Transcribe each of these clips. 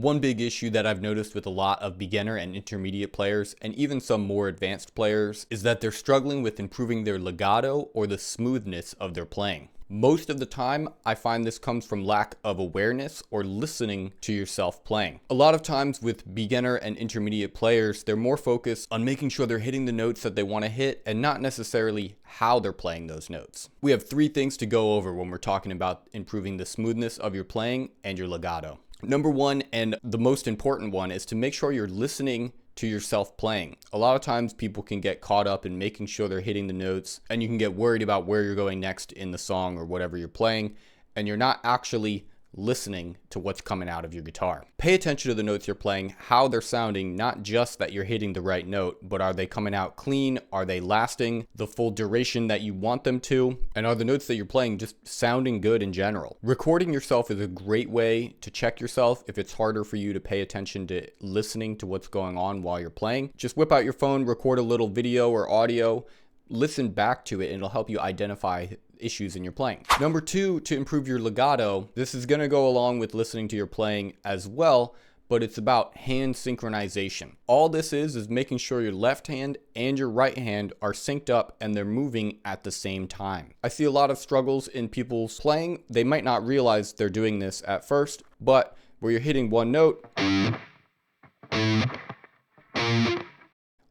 One big issue that I've noticed with a lot of beginner and intermediate players, and even some more advanced players, is that they're struggling with improving their legato or the smoothness of their playing. Most of the time, I find this comes from lack of awareness or listening to yourself playing. A lot of times with beginner and intermediate players, they're more focused on making sure they're hitting the notes that they want to hit and not necessarily how they're playing those notes. We have 3 things to go over when we're talking about improving the smoothness of your playing and your legato. Number 1, and the most important one, is to make sure you're listening to yourself playing. A lot of times people can get caught up in making sure they're hitting the notes, and you can get worried about where you're going next in the song or whatever you're playing, and you're not actually listening to what's coming out of your guitar. Pay attention to the notes you're playing, how they're sounding, not just that you're hitting the right note, but are they coming out clean? Are they lasting the full duration that you want them to? And are the notes that you're playing just sounding good in general? Recording yourself is a great way to check yourself if it's harder for you to pay attention to listening to what's going on while you're playing. Just whip out your phone, record a little video or audio, listen back to it, and it'll help you identify issues in your playing. Number 2, to improve your legato, this is going to go along with listening to your playing as well, but it's about hand synchronization. All this is making sure your left hand and your right hand are synced up and they're moving at the same time. I see a lot of struggles in people's playing. They might not realize they're doing this at first, but where you're hitting one note,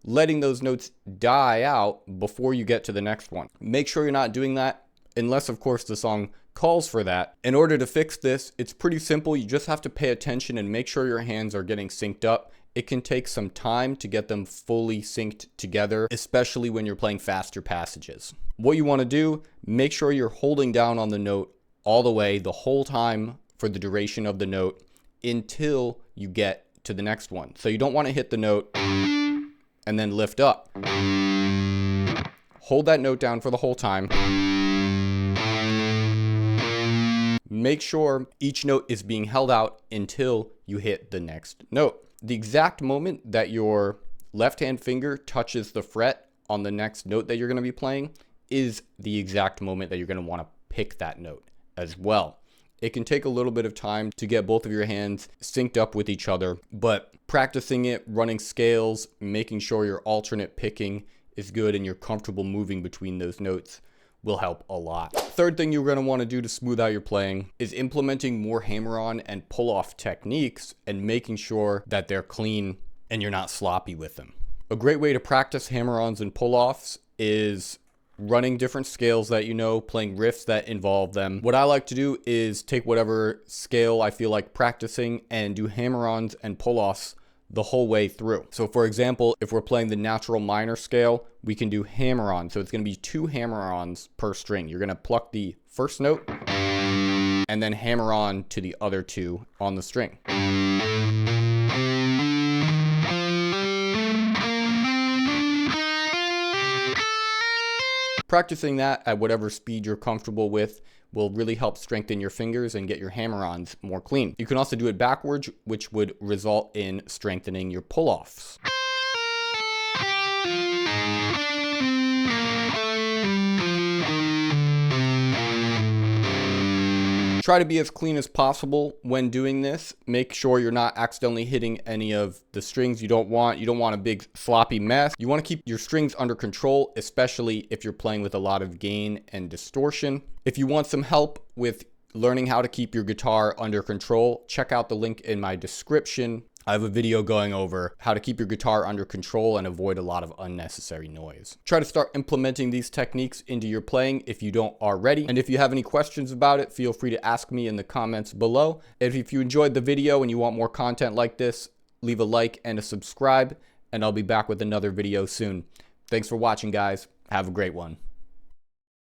letting those notes die out before you get to the next one. Make sure you're not doing that unless, of course, the song calls for that. In order to fix this, it's pretty simple. You just have to pay attention and make sure your hands are getting synced up. It can take some time to get them fully synced together, especially when you're playing faster passages. What you want to do, make sure you're holding down on the note all the way, the whole time for the duration of the note until you get to the next one. So you don't want to hit the note and then lift up. Hold that note down for the whole time. Make sure each note is being held out until you hit the next note. The exact moment that your left hand finger touches the fret on the next note that you're going to be playing is the exact moment that you're going to want to pick that note as well. It can take a little bit of time to get both of your hands synced up with each other, but practicing it, running scales, making sure your alternate picking is good and you're comfortable moving between those notes will help a lot. Third thing you're going to want to do to smooth out your playing is implementing more hammer-on and pull-off techniques and making sure that they're clean and you're not sloppy with them. A great way to practice hammer-ons and pull-offs is running different scales that you know, playing riffs that involve them. What I like to do is take whatever scale I feel like practicing and do hammer-ons and pull-offs the whole way through. So for example, if we're playing the natural minor scale, we can do hammer-on. So it's going to be 2 hammer-ons per string. You're going to pluck the first note and then hammer on to the other 2 on the string. Practicing that at whatever speed you're comfortable with will really help strengthen your fingers and get your hammer-ons more clean. You can also do it backwards, which would result in strengthening your pull-offs. Try to be as clean as possible when doing this. Make sure you're not accidentally hitting any of the strings you don't want. You don't want a big sloppy mess. You want to keep your strings under control, especially if you're playing with a lot of gain and distortion. If you want some help with learning how to keep your guitar under control, check out the link in my description. I have a video going over how to keep your guitar under control and avoid a lot of unnecessary noise. Try to start implementing these techniques into your playing if you don't already. And if you have any questions about it, feel free to ask me in the comments below. If you enjoyed the video and you want more content like this, leave a like and a subscribe, and I'll be back with another video soon. Thanks for watching, guys. Have a great one.